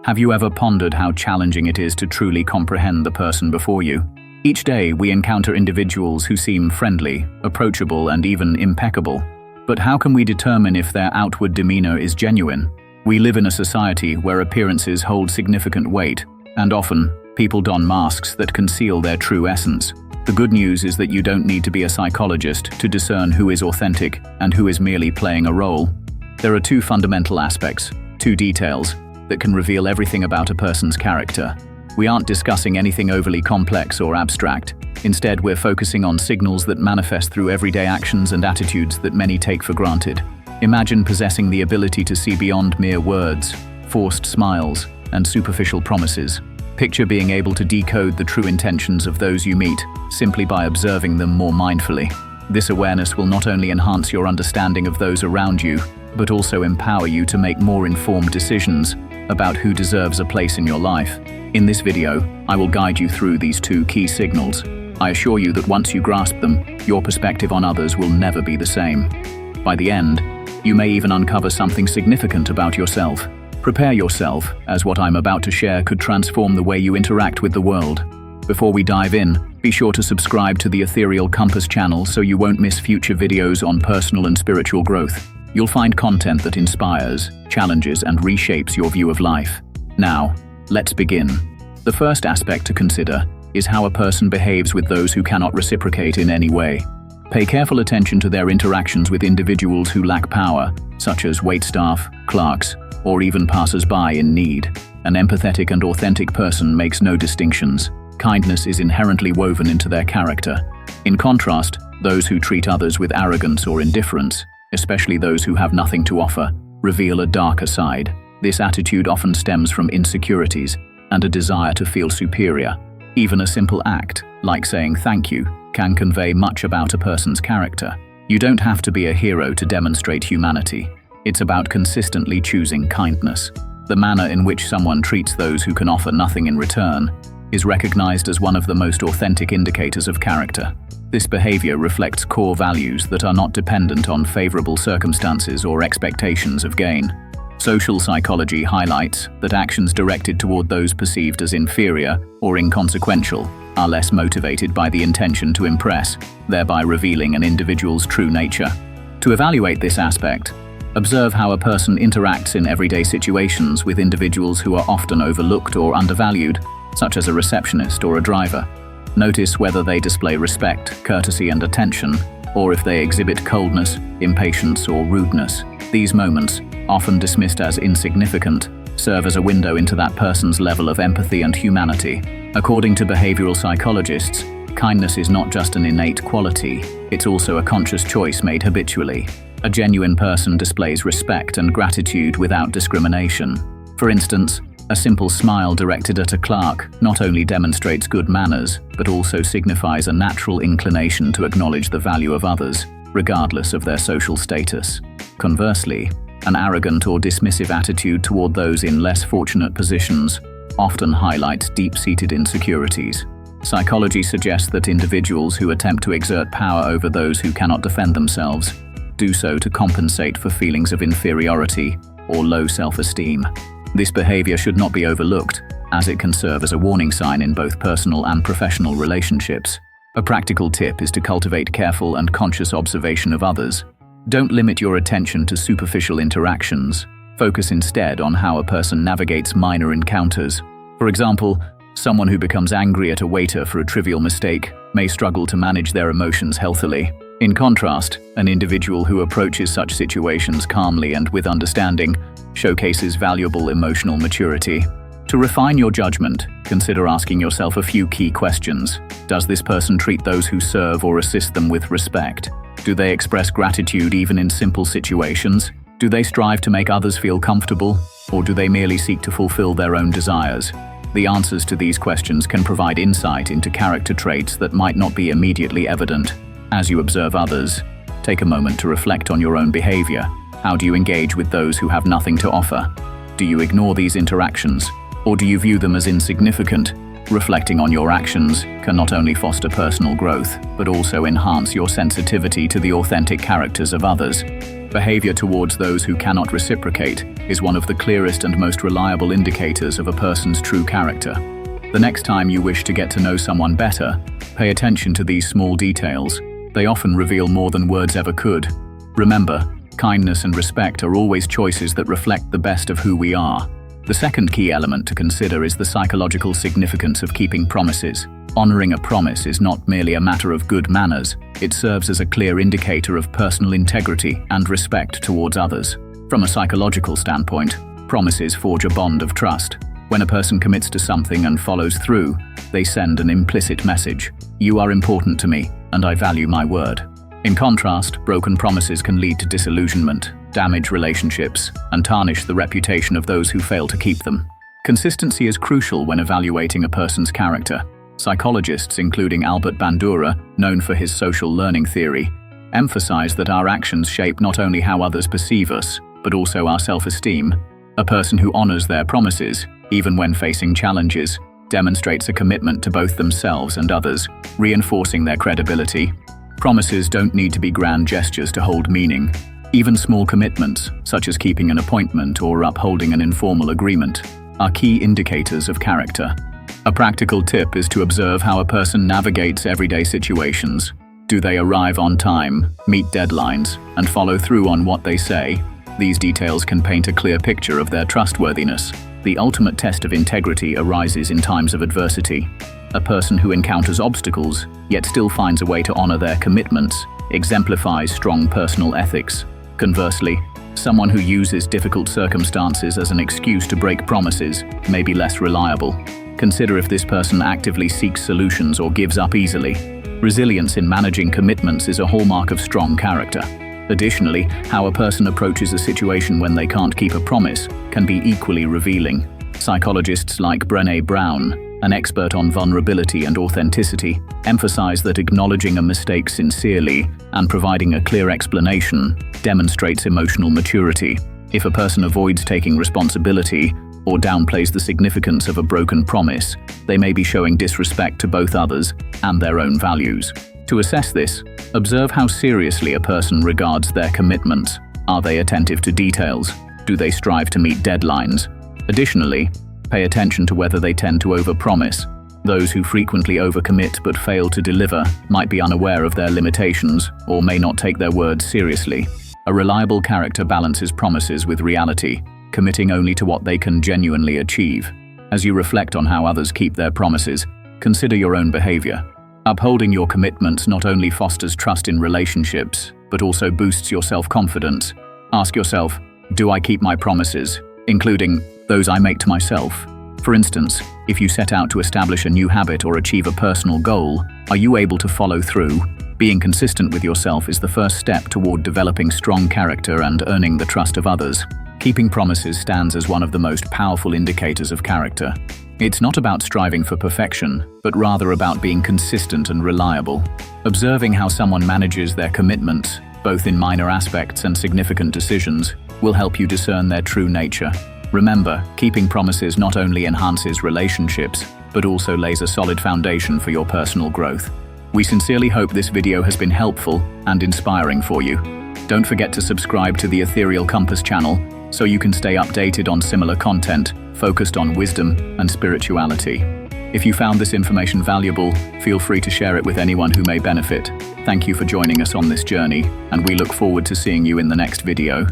Have you ever pondered how challenging it is to truly comprehend the person before you? Each day, we encounter individuals who seem friendly, approachable, and even impeccable. But how can we determine if their outward demeanour is genuine? We live in a society where appearances hold significant weight, and often, people don masks that conceal their true essence. The good news is that you don't need to be a psychologist to discern who is authentic and who is merely playing a role. There are two fundamental aspects, two details, that can reveal everything about a person's character. We aren't discussing anything overly complex or abstract. Instead, we're focusing on signals that manifest through everyday actions and attitudes that many take for granted. Imagine possessing the ability to see beyond mere words, forced smiles, and superficial promises. Picture being able to decode the true intentions of those you meet, simply by observing them more mindfully. This awareness will not only enhance your understanding of those around you, but also empower you to make more informed decisions about who deserves a place in your life. In this video, I will guide you through these two key signals. I assure you that once you grasp them, your perspective on others will never be the same. By the end, you may even uncover something significant about yourself. Prepare yourself, as what I'm about to share could transform the way you interact with the world. Before we dive in, be sure to subscribe to the Ethereal Compass channel so you won't miss future videos on personal and spiritual growth. You'll find content that inspires, challenges, and reshapes your view of life. Now, let's begin. The first aspect to consider is how a person behaves with those who cannot reciprocate in any way. Pay careful attention to their interactions with individuals who lack power, such as waitstaff, clerks, or even passers-by in need. An empathetic and authentic person makes no distinctions. Kindness is inherently woven into their character. In contrast, those who treat others with arrogance or indifference, especially those who have nothing to offer, reveal a darker side. This attitude often stems from insecurities and a desire to feel superior. Even a simple act, like saying thank you, can convey much about a person's character. You don't have to be a hero to demonstrate humanity. It's about consistently choosing kindness. The manner in which someone treats those who can offer nothing in return is recognized as one of the most authentic indicators of character. This behavior reflects core values that are not dependent on favorable circumstances or expectations of gain. Social psychology highlights that actions directed toward those perceived as inferior or inconsequential are less motivated by the intention to impress, thereby revealing an individual's true nature. To evaluate this aspect, observe how a person interacts in everyday situations with individuals who are often overlooked or undervalued, such as a receptionist or a driver. Notice whether they display respect, courtesy, and attention, or if they exhibit coldness, impatience, or rudeness. These moments, often dismissed as insignificant, serve as a window into that person's level of empathy and humanity. According to behavioral psychologists, kindness is not just an innate quality, it's also a conscious choice made habitually. A genuine person displays respect and gratitude without discrimination. For instance, a simple smile directed at a clerk not only demonstrates good manners, but also signifies a natural inclination to acknowledge the value of others, regardless of their social status. Conversely, an arrogant or dismissive attitude toward those in less fortunate positions often highlights deep-seated insecurities. Psychology suggests that individuals who attempt to exert power over those who cannot defend themselves do so to compensate for feelings of inferiority or low self-esteem. This behavior should not be overlooked, as it can serve as a warning sign in both personal and professional relationships. A practical tip is to cultivate careful and conscious observation of others. Don't limit your attention to superficial interactions. Focus instead on how a person navigates minor encounters. For example, someone who becomes angry at a waiter for a trivial mistake may struggle to manage their emotions healthily. In contrast, an individual who approaches such situations calmly and with understanding showcases valuable emotional maturity. To refine your judgment, consider asking yourself a few key questions. Does this person treat those who serve or assist them with respect? Do they express gratitude even in simple situations? Do they strive to make others feel comfortable, or do they merely seek to fulfill their own desires? The answers to these questions can provide insight into character traits that might not be immediately evident. As you observe others, take a moment to reflect on your own behavior. How do you engage with those who have nothing to offer? Do you ignore these interactions, or do you view them as insignificant? Reflecting on your actions can not only foster personal growth, but also enhance your sensitivity to the authentic characters of others. Behavior towards those who cannot reciprocate is one of the clearest and most reliable indicators of a person's true character. The next time you wish to get to know someone better, pay attention to these small details. They often reveal more than words ever could. Remember, kindness and respect are always choices that reflect the best of who we are. The second key element to consider is the psychological significance of keeping promises. Honoring a promise is not merely a matter of good manners, it serves as a clear indicator of personal integrity and respect towards others. From a psychological standpoint, promises forge a bond of trust. When a person commits to something and follows through, they send an implicit message. You are important to me, and I value my word. In contrast, broken promises can lead to disillusionment, damage relationships, and tarnish the reputation of those who fail to keep them. Consistency is crucial when evaluating a person's character. Psychologists, including Albert Bandura, known for his social learning theory, emphasize that our actions shape not only how others perceive us, but also our self-esteem. A person who honors their promises, even when facing challenges, demonstrates a commitment to both themselves and others, reinforcing their credibility. Promises don't need to be grand gestures to hold meaning. Even small commitments, such as keeping an appointment or upholding an informal agreement, are key indicators of character. A practical tip is to observe how a person navigates everyday situations. Do they arrive on time, meet deadlines, and follow through on what they say? These details can paint a clear picture of their trustworthiness. The ultimate test of integrity arises in times of adversity. A person who encounters obstacles, yet still finds a way to honor their commitments, exemplifies strong personal ethics. Conversely, someone who uses difficult circumstances as an excuse to break promises may be less reliable. Consider if this person actively seeks solutions or gives up easily. Resilience in managing commitments is a hallmark of strong character. Additionally, how a person approaches a situation when they can't keep a promise can be equally revealing. Psychologists like Brené Brown, an expert on vulnerability and authenticity, emphasize that acknowledging a mistake sincerely and providing a clear explanation demonstrates emotional maturity. If a person avoids taking responsibility or downplays the significance of a broken promise, they may be showing disrespect to both others and their own values. To assess this, observe how seriously a person regards their commitments. Are they attentive to details? Do they strive to meet deadlines? Additionally, pay attention to whether they tend to overpromise. Those who frequently overcommit but fail to deliver might be unaware of their limitations or may not take their words seriously. A reliable character balances promises with reality, committing only to what they can genuinely achieve. As you reflect on how others keep their promises, consider your own behavior. Upholding your commitments not only fosters trust in relationships, but also boosts your self-confidence. Ask yourself, do I keep my promises, including those I make to myself? For instance, if you set out to establish a new habit or achieve a personal goal, are you able to follow through? Being consistent with yourself is the first step toward developing strong character and earning the trust of others. Keeping promises stands as one of the most powerful indicators of character. It's not about striving for perfection, but rather about being consistent and reliable. Observing how someone manages their commitments, both in minor aspects and significant decisions, will help you discern their true nature. Remember, keeping promises not only enhances relationships, but also lays a solid foundation for your personal growth. We sincerely hope this video has been helpful and inspiring for you. Don't forget to subscribe to the Ethereal Compass channel so you can stay updated on similar content focused on wisdom and spirituality. If you found this information valuable, feel free to share it with anyone who may benefit. Thank you for joining us on this journey, and we look forward to seeing you in the next video.